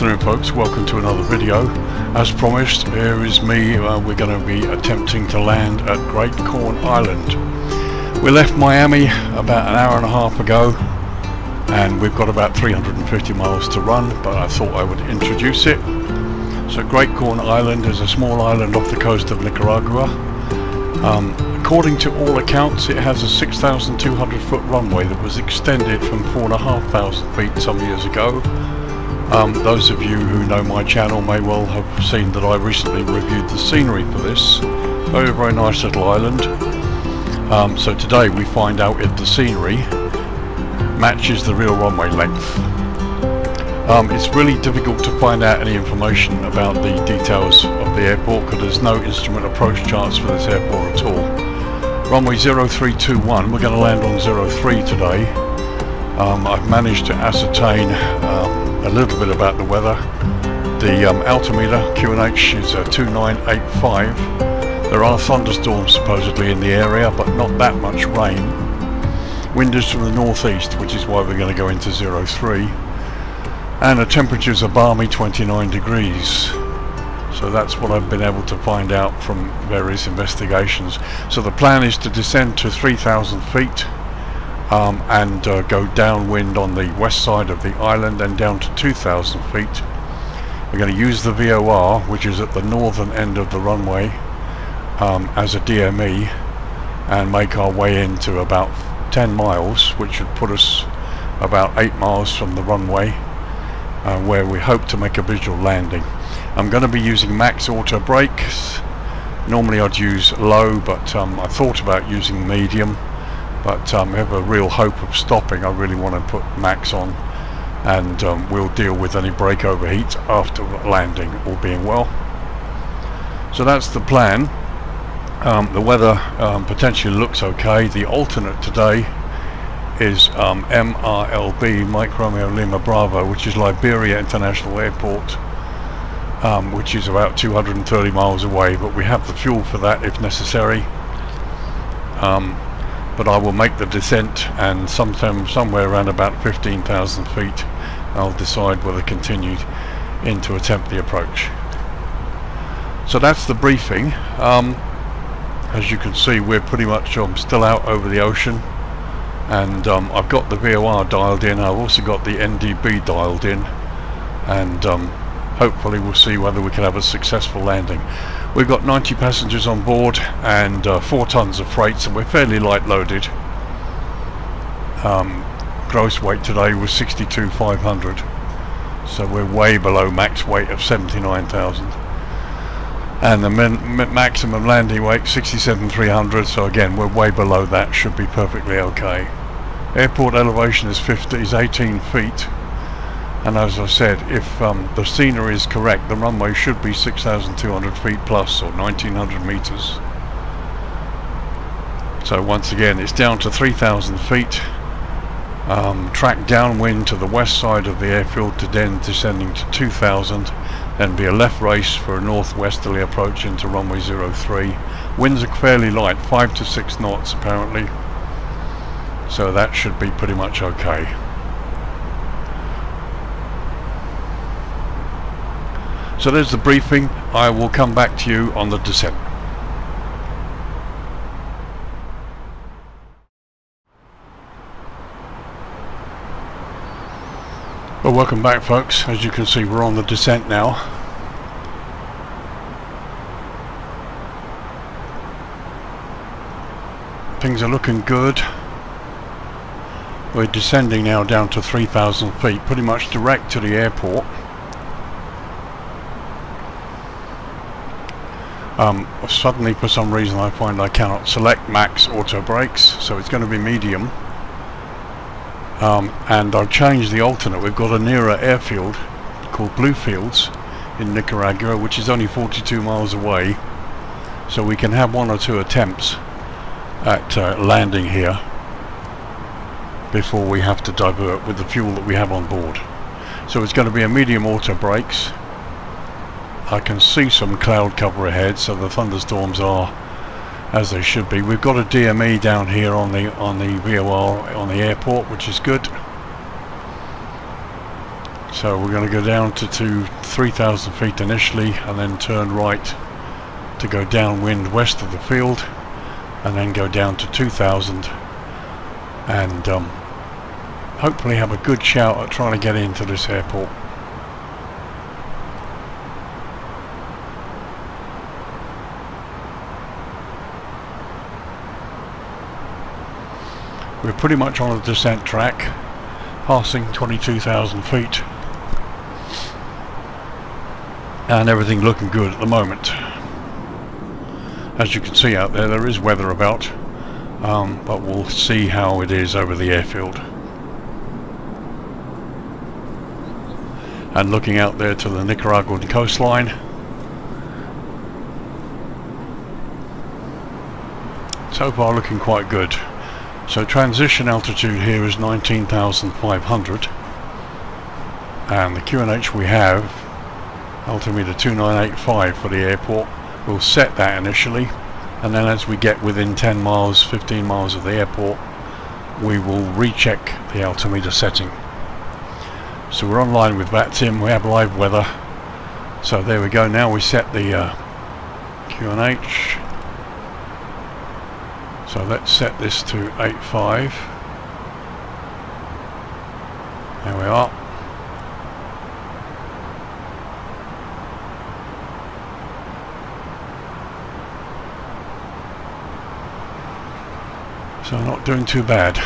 afternoon folks, welcome to another video. As promised, here is me. We're going to be attempting to land at Great Corn Island. We left Miami about an hour and a half ago and we've got about 350 miles to run, but I thought I would introduce it. So Great Corn Island is a small island off the coast of Nicaragua. According to all accounts, it has a 6,200 foot runway that was extended from 4,500 feet some years ago. Those of you who know my channel may well have seen that I recently reviewed the scenery for this. Very, very nice little island. So today we find out if the scenery matches the real runway length. It's really difficult to find out any information about the details of the airport because there's no instrument approach charts for this airport at all. Runway 0321, we're going to land on 03 today. I've managed to ascertain a little bit about the weather. The altimeter QNH is 2985. There are thunderstorms supposedly in the area, but not that much rain. Wind is from the northeast, which is why we're going to go into 03. And the temperatures are balmy 29 degrees. So that's what I've been able to find out from various investigations. So the plan is to descend to 3,000 feet and go downwind on the west side of the island and down to 2,000 feet. We're going to use the VOR, which is at the northern end of the runway, as a DME and make our way into about 10 miles, which would put us about 8 miles from the runway, where we hope to make a visual landing. I'm going to be using max auto brakes. Normally I'd use low, but I thought about using medium, but I have a real hope of stopping. I really want to put max on, and we'll deal with any brake overheat after landing, all being well. So that's the plan. The weather potentially looks okay. The alternate today is MRLB, Mike Romeo Lima Bravo, which is Liberia International Airport, which is about 230 miles away, but we have the fuel for that if necessary. But I will make the descent, and somewhere around about 15,000 feet I'll decide whether to continue in to attempt the approach. So that's the briefing. As you can see, we're pretty much still out over the ocean, and I've got the VOR dialed in. I've also got the NDB dialed in, and hopefully we'll see whether we can have a successful landing. We've got 90 passengers on board and 4 tons of freight, so we're fairly light loaded. Gross weight today was 62,500, so we're way below max weight of 79,000. And the maximum landing weight 67,300, so again we're way below that, should be perfectly okay. Airport elevation is 18 feet. And as I said, if the scenery is correct, the runway should be 6,200 feet plus, or 1,900 meters. So once again, it's down to 3,000 feet. Track downwind to the west side of the airfield to then descending to 2,000. Then be a left race for a northwesterly approach into runway 03. Winds are fairly light, 5 to 6 knots apparently. So that should be pretty much okay. So there's the briefing. I will come back to you on the descent. Well, welcome back folks. As you can see, we're on the descent now. Things are looking good. We're descending now down to 3,000 feet, pretty much direct to the airport. Suddenly for some reason I find I cannot select max auto brakes, so it's going to be medium. And I've changed the alternate. We've got a nearer airfield called Bluefields in Nicaragua, which is only 42 miles away, so we can have 1 or 2 attempts at landing here before we have to divert with the fuel that we have on board. So it's going to be a medium auto brakes. I can see some cloud cover ahead, so the thunderstorms are as they should be. We've got a DME down here on the VOR on the airport, which is good. So we're going to go down to 3,000 feet initially, and then turn right to go downwind west of the field, and then go down to 2,000, and hopefully have a good shout at trying to get into this airport. We're pretty much on a descent track, passing 22,000 feet, and everything looking good at the moment. As you can see out there, there is weather about, but we'll see how it is over the airfield. And looking out there to the Nicaraguan coastline, so far looking quite good. So transition altitude here is 19,500, and the QNH we have, altimeter 2985 for the airport. We'll set that initially, and then as we get within 10 miles, 15 miles of the airport, we will recheck the altimeter setting. So we're online with VATSIM, we have live weather. So there we go, now we set the QNH. So let's set this to 85. There we are. So not doing too bad.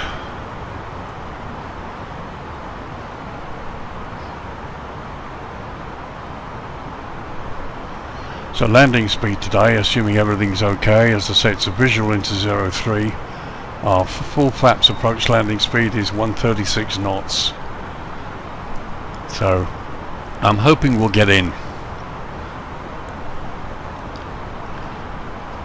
So landing speed today, assuming everything's okay, as I say, it's a visual into 03. Our full flaps approach landing speed is 136 knots. So I'm hoping we'll get in.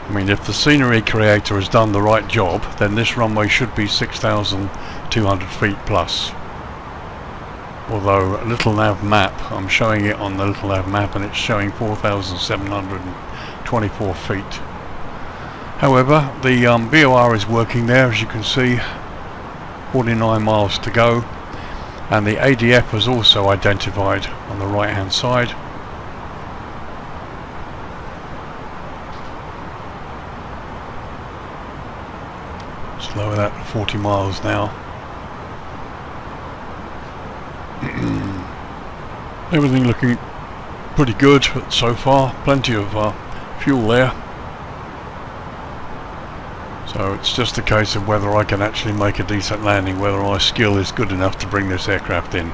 I mean, if the scenery creator has done the right job, then this runway should be 6,200 feet plus. Although Little Nav map, I'm showing it on the Little Nav map, and it's showing 4,724 feet. However, the VOR is working there, as you can see, 49 miles to go, and the ADF has also identified on the right hand side. Let's lower that to 40 miles now. Everything looking pretty good so far, plenty of fuel there. So it's just a case of whether I can actually make a decent landing, whether my skill is good enough to bring this aircraft in.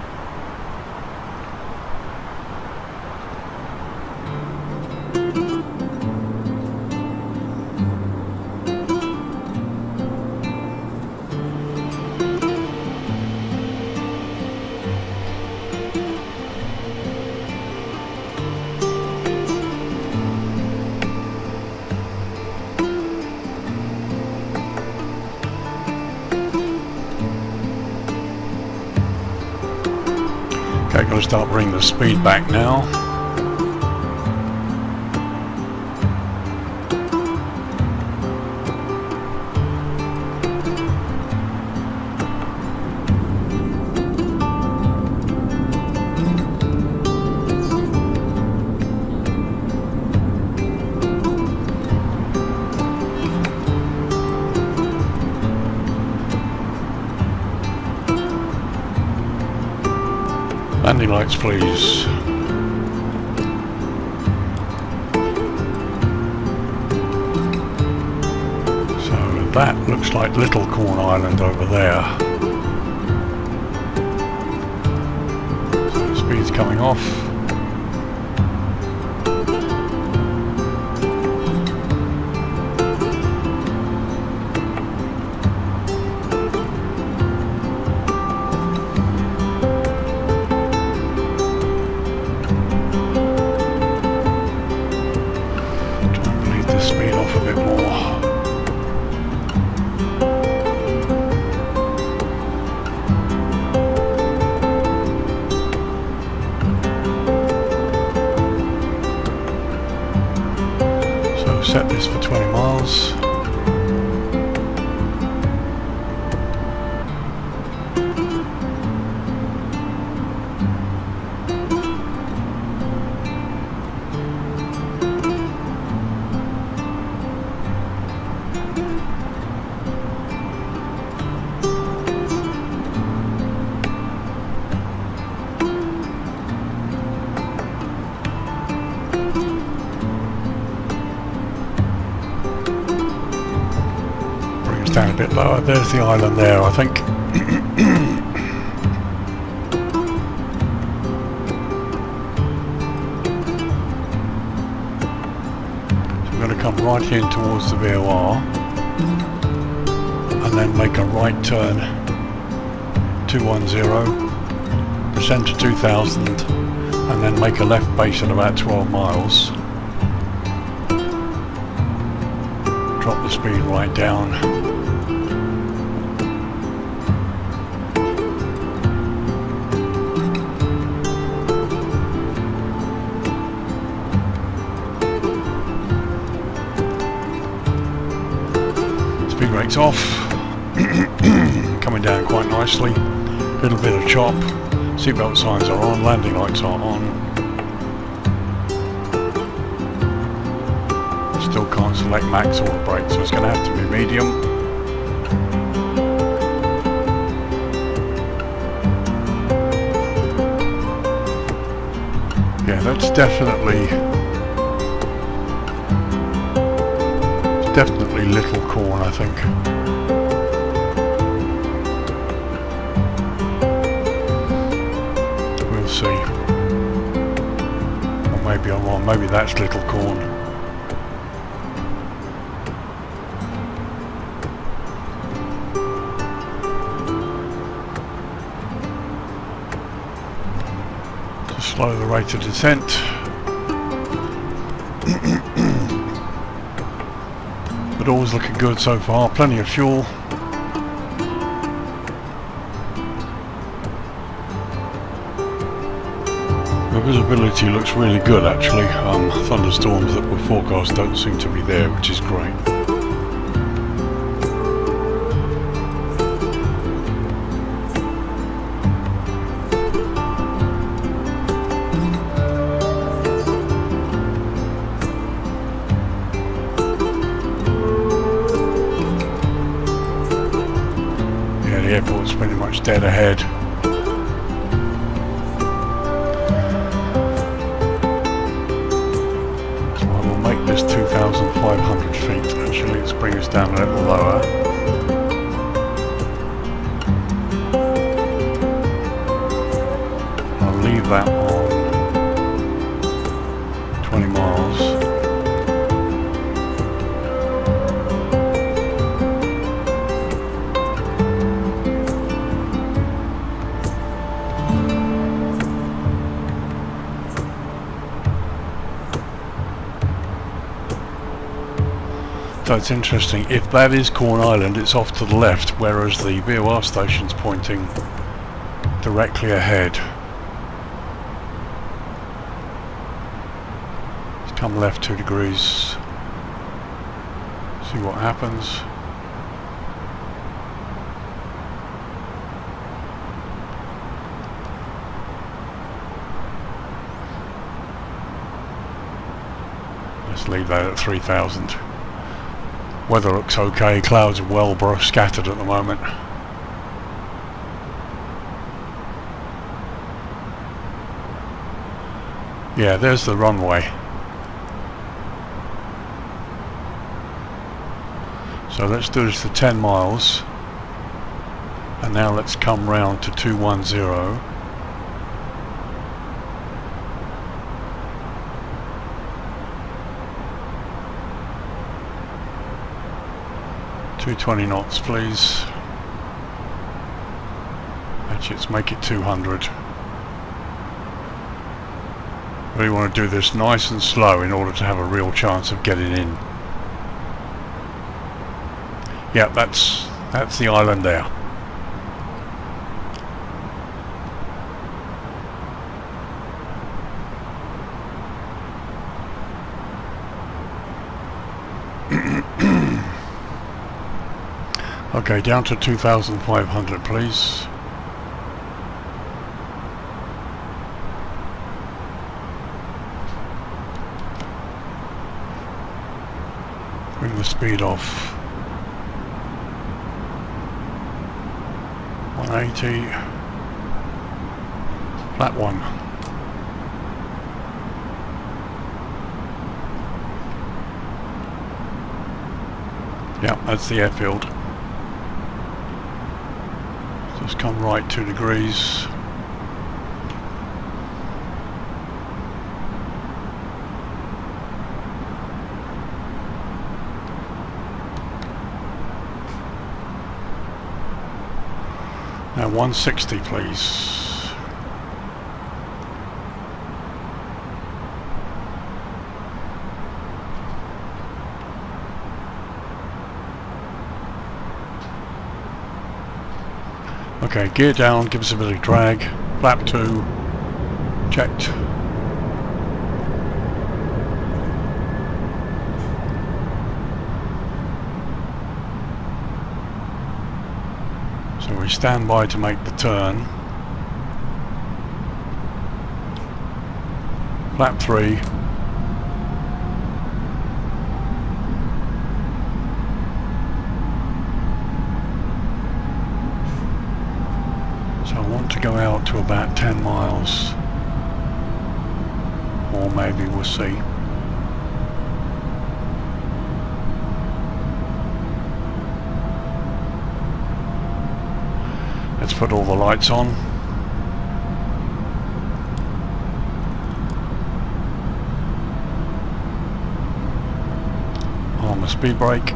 Okay, going to start bringing the speed back now. Landing lights, please. So that looks like Little Corn Island over there. So the speed's coming off. Speed off a bit more. down a bit lower. There's the island there, I think. So we're going to come right in towards the VOR and then make a right turn 210, descend to 2000 and then make a left base at about 12 miles. Drop the speed right down. Speed brakes off. Coming down quite nicely. Little bit of chop. Seatbelt signs are on. Landing lights are on. Still can't select max or brake, so it's going to have to be medium. Yeah, that's definitely Little Corn, I think. We'll see. Or maybe I'm wrong. Maybe that's Little Corn. Slow the rate of descent. But all's looking good so far, plenty of fuel. The visibility looks really good actually. Thunderstorms that were forecast don't seem to be there, which is great. The airport's pretty much dead ahead. So I will make this 2,500 feet. Actually, let's bring us down a little lower. I'll leave that on 20 miles. So it's interesting, if that is Corn Island, it's off to the left, whereas the VOR station's pointing directly ahead. Let's come left 2 degrees, see what happens. Let's leave that at 3,000. Weather looks okay, clouds are well scattered at the moment. Yeah, there's the runway. So let's do this for 10 miles. And now let's come round to 210. $220 knots, please. Actually, let's make it 200. We want to do this nice and slow in order to have a real chance of getting in. Yeah, that's the island there. Okay, down to 2,500, please. Bring the speed off. 180. Flat one. Yeah, that's the airfield. Just come right 2 degrees. Now 160 please. Okay, gear down, give us a bit of drag. Flap 2, checked. So we stand by to make the turn. Flap 3. I want to go out to about 10 miles, or maybe we'll see. Let's put all the lights on. Arm a speed brake.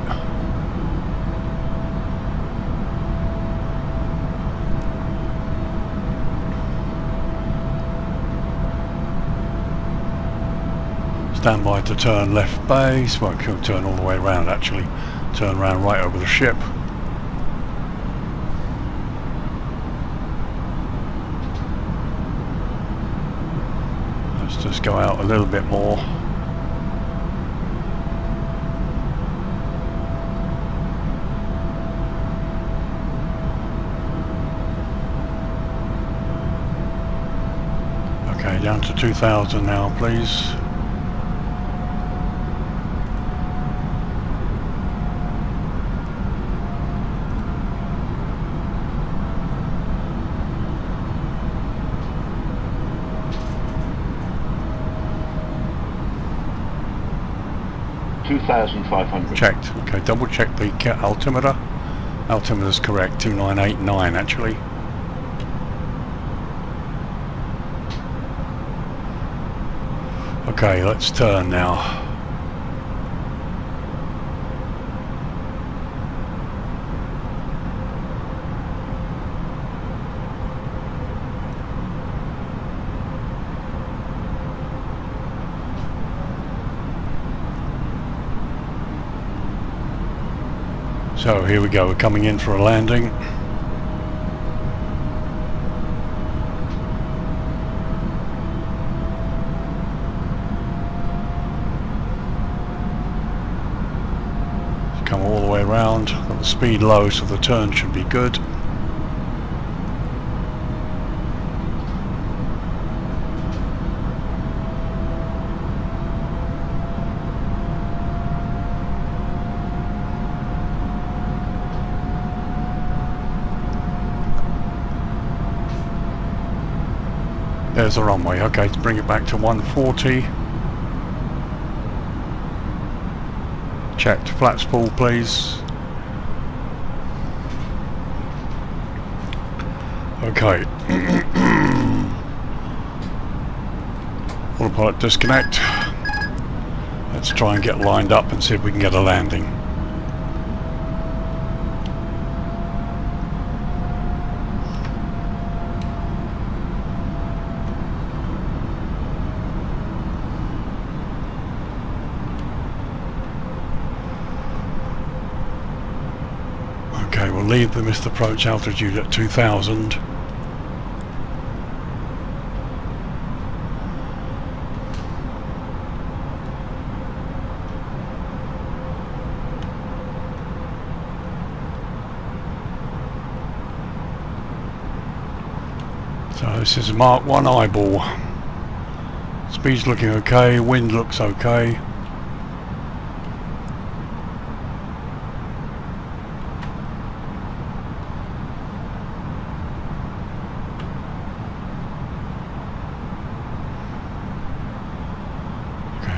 Stand by to turn left base. Well, it could turn all the way around actually. Turn around right over the ship. Let's just go out a little bit more. Okay, down to 2000 now please. Checked. Okay, double check the altimeter. Altimeter's correct, 2989 actually. Okay, let's turn now. So here we go, we're coming in for a landing. Come all the way around, got the speed low so the turn should be good. There's the runway. Okay, to bring it back to 140. Checked. Flaps full, please. Okay. Autopilot disconnect. Let's try and get lined up and see if we can get a landing. Okay, we'll leave the missed approach altitude at 2000. So this is a Mark 1 eyeball. Speed's looking okay, wind looks okay.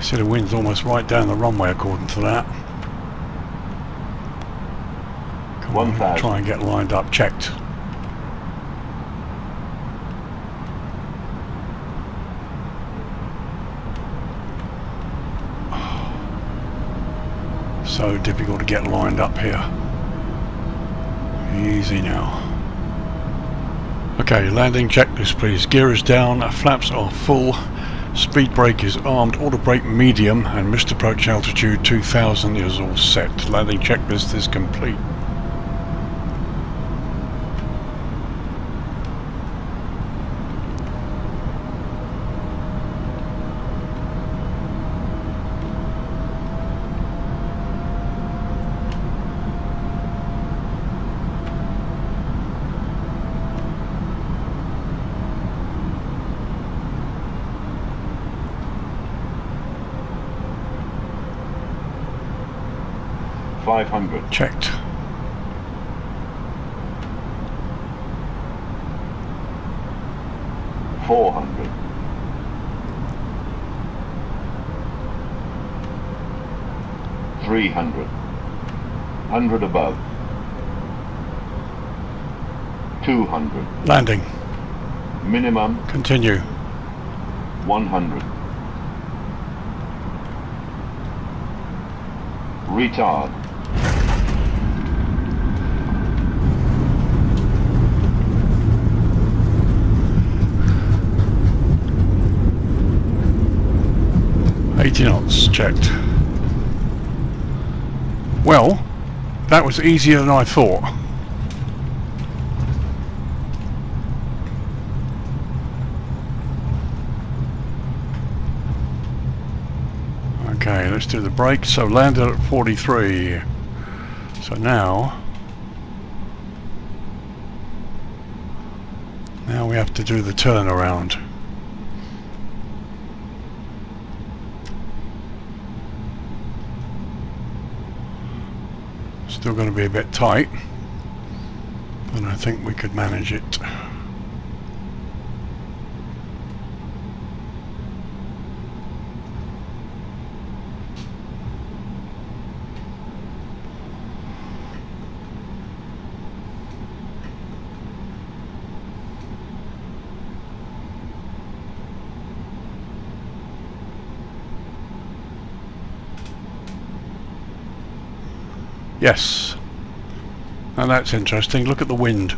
See, the wind's almost right down the runway according to that. Come on, try and get lined up, checked. So difficult to get lined up here. Easy now. Okay, landing checklist please. Gear is down, flaps are full, speed brake is armed, auto brake medium, and missed approach altitude 2000 is all set. Landing checklist is complete. Checked. $400. 300. 100 above. 200. Landing. Minimum. Continue. 100. Retard. Knots checked. Well, that was easier than I thought. Okay, let's do the brake. So landed at 43. So now we have to do the turnaround. Still going to be a bit tight, but I think we could manage it. Yes, and that's interesting. Look at the wind.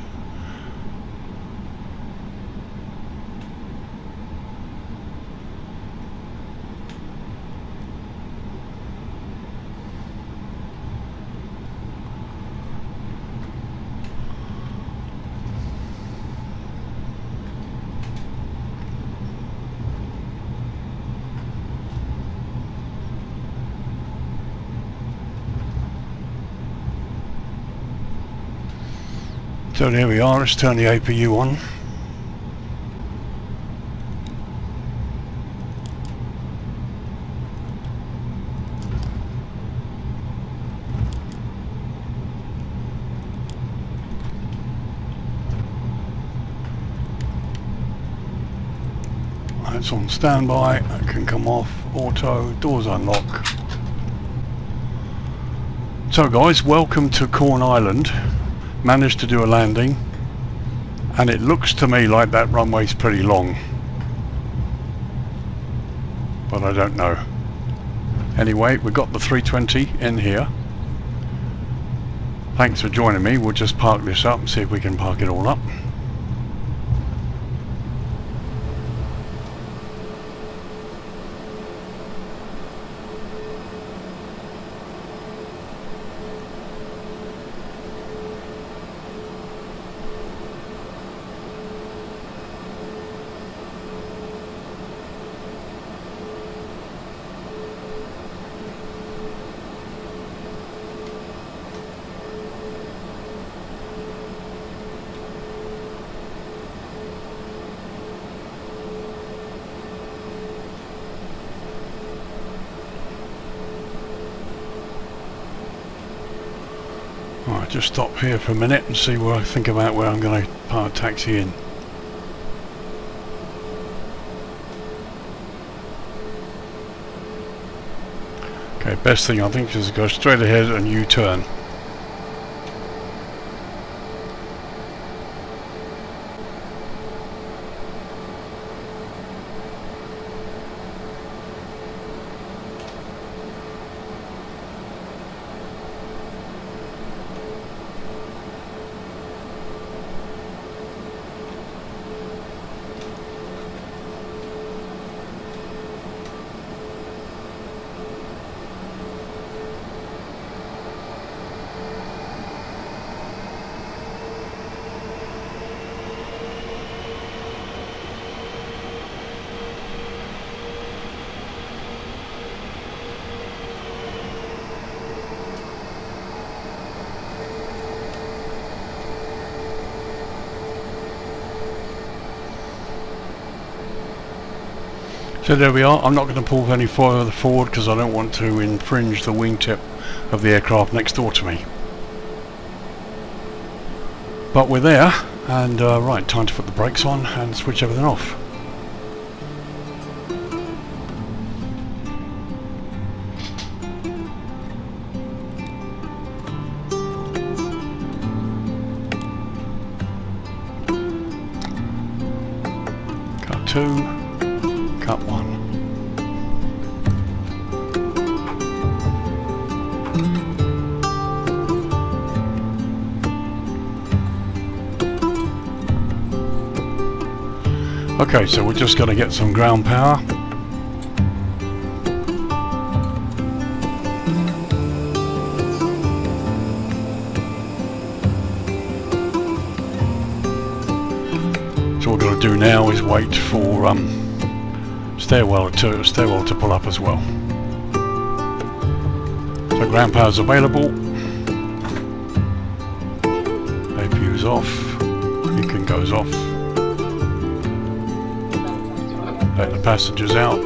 So there we are, let's turn the APU on. That's on standby, that can come off, auto, doors unlock. So guys, welcome to Corn Island. Managed to do a landing, and it looks to me like that runway's pretty long, but I don't know. Anyway, we've got the 320 in here. Thanks for joining me. We'll just park this up and see if we can park it all up. Alright, just stop here for a minute and see what I think about where I'm going to park taxi in. Okay, best thing I think is to go straight ahead and U-turn. So there we are. I'm not going to pull any further forward because I don't want to infringe the wingtip of the aircraft next door to me. But we're there, and right, time to put the brakes on and switch everything off. Cut 2, cut 1. Okay, so we're just going to get some ground power. So what we're going to do now is wait for stairwell to pull up as well. So ground power is available. APU's off. Beacon goes off. Let the passengers out.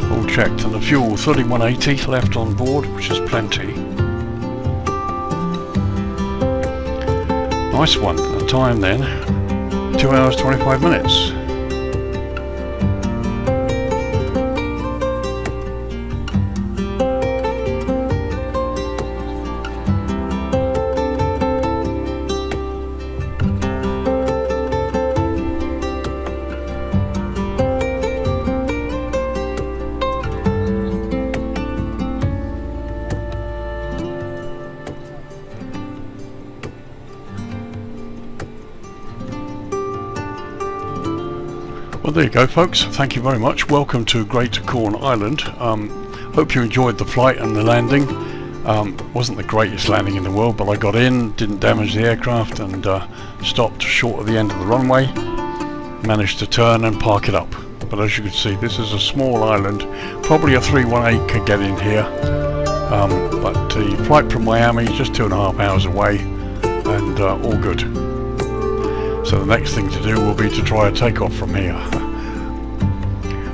All checked, and the fuel 3180 left on board, which is plenty. Nice one. The time then, 2 hours 25 minutes. Well, there you go, folks. Thank you very much. Welcome to Great Corn Island. Hope you enjoyed the flight and the landing. Wasn't the greatest landing in the world, but I got in, didn't damage the aircraft, and stopped short of the end of the runway. Managed to turn and park it up. But as you can see, this is a small island. Probably a 318 could get in here. But the flight from Miami is just 2.5 hours away, and all good. So the next thing to do will be to try a takeoff from here.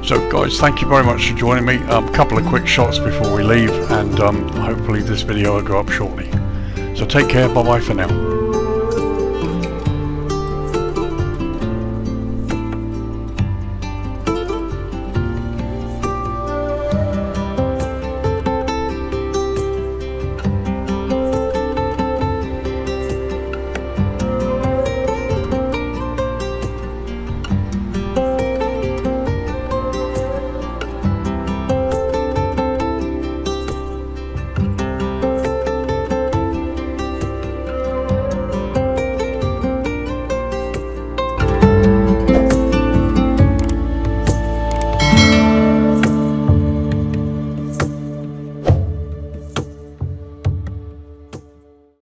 So guys, thank you very much for joining me. A couple of quick shots before we leave, and hopefully this video will go up shortly. So take care, bye bye for now.